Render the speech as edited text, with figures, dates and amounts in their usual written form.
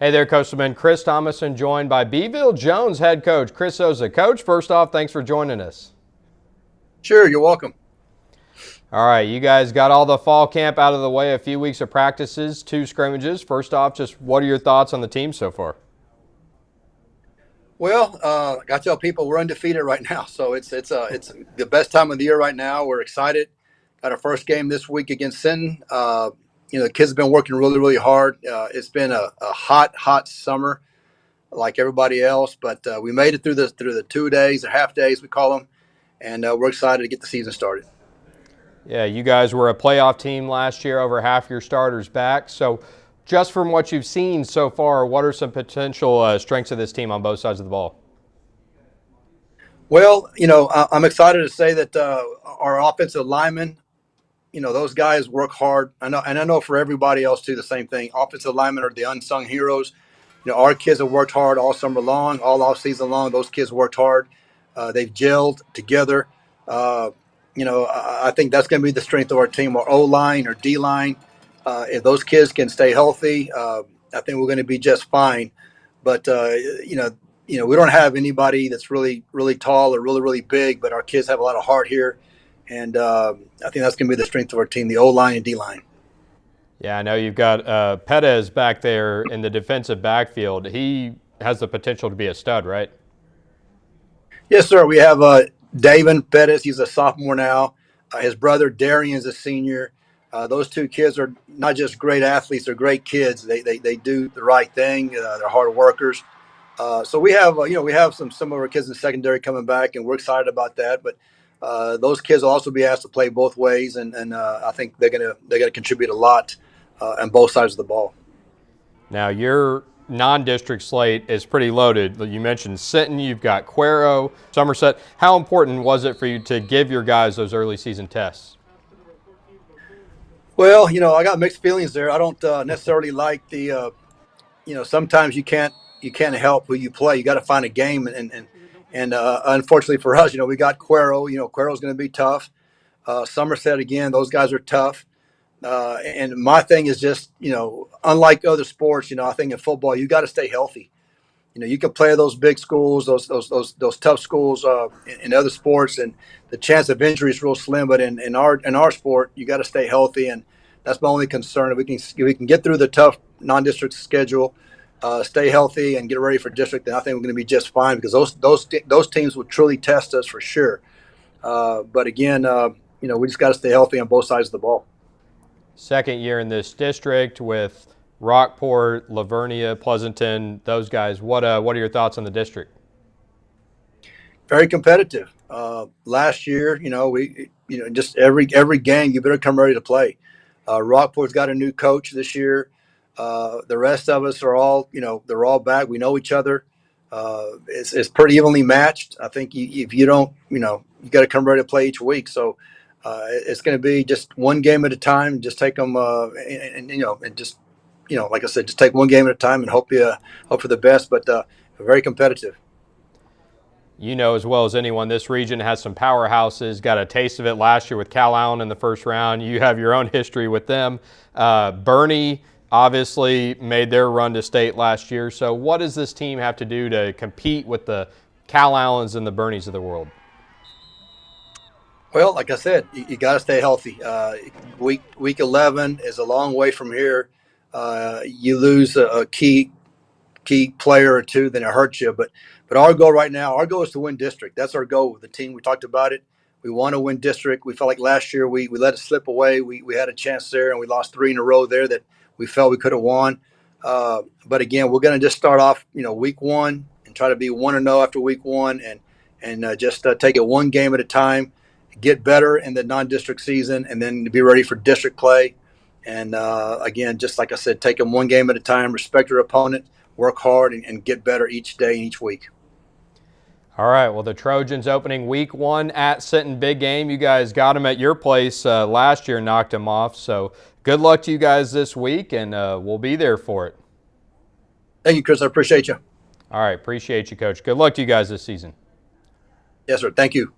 Hey there, Coastman. Chris Thomason joined by Beeville Jones head coach Chris Oza. Coach, first off, thanks for joining us. Sure, you're welcome. All right, you guys got all the fall camp out of the way, a few weeks of practices, 2 scrimmages. First off, just what are your thoughts on the team so far? Well, I got to tell people we're undefeated right now, so it's the best time of the year right now. We're excited. Got our first game this week against Sinton. The kids have been working really hard. It's been a hot summer, like everybody else, but we made it through the 2 days or half days we call them, and we're excited to get the season started. Yeah, you guys were a playoff team last year, over half your starters back. So just from what you've seen so far, what are some potential strengths of this team on both sides of the ball? Well, I'm excited to say that our offensive linemen, those guys work hard. I know, and I know for everybody else too, the same thing. Offensive linemen are the unsung heroes. Our kids have worked hard all summer long, all off season long. Those kids worked hard. They've gelled together. Uh, I think that's going to be the strength of our team. Our O line or D line. If those kids can stay healthy, I think we're going to be just fine. But we don't have anybody that's really tall or really big. But our kids have a lot of heart here, and I think that's going to be the strength of our team: the O line and D line. Yeah, I know you've got Perez back there in the defensive backfield. He has the potential to be a stud, right? Yes, sir. We have David Pettis. He's a sophomore now. His brother Darian is a senior. Those two kids are not just great athletes; they're great kids. They do the right thing. They're hard workers. So we have we have some of our kids in secondary coming back, and we're excited about that. But those kids will also be asked to play both ways, and I think they're gonna contribute a lot on both sides of the ball. Now, your non-district slate is pretty loaded. You mentioned Sinton, you've got Cuero, Somerset. How important was it for you to give your guys those early season tests? Well, I got mixed feelings there. I don't necessarily like the sometimes you can't help who you play. You got to find a game, and unfortunately for us, we got Cuero. Cuero's going to be tough. Somerset again; those guys are tough. And my thing is just unlike other sports, I think in football you got to stay healthy. You can play those big schools, those tough schools in other sports, and the chance of injury is real slim. But in our sport, you got to stay healthy, and that's my only concern. If we can get through the tough non-district schedule, stay healthy, and get ready for district, then I think we're going to be just fine because those teams will truly test us for sure. But again, we just got to stay healthy on both sides of the ball. Second year in this district with Rockport, Lavernia, Pleasanton, those guys. What are your thoughts on the district? Very competitive. Last year, we just every game you better come ready to play. Rockport's got a new coach this year. The rest of us are all they're all back. We know each other. It's pretty evenly matched. I think if you don't you got to come ready to play each week. So it's going to be just one game at a time. Just take them and just like I said, just take one game at a time and hope for the best. But very competitive. You know as well as anyone, this region has some powerhouses. Got a taste of it last year with Cal Allen in the first round. You have your own history with them. Bernie obviously made their run to state last year. So what does this team have to do to compete with the Cal Allens and the Bernies of the world? Well, like I said, you got to stay healthy. Week 11 is a long way from here. You lose a key player or two, then it hurts you. But our goal right now, our goal is to win district. That's our goal with the team. We talked about it. We want to win district. We felt like last year we let it slip away. We had a chance there, and we lost 3 in a row there that we felt we could have won. But again, we're going to just start off, week 1 and try to be 1-0 after week 1, and just take it one game at a time, get better in the non-district season, and then be ready for district play. And again, just like I said, take them one game at a time, respect your opponent, work hard, and get better each day and each week. All right, well, the Trojans opening week 1 at Sinton. Big game. You guys got them at your place last year, knocked them off. So good luck to you guys this week, and we'll be there for it. Thank you, Chris. I appreciate you. All right, appreciate you, Coach. Good luck to you guys this season. Yes, sir. Thank you.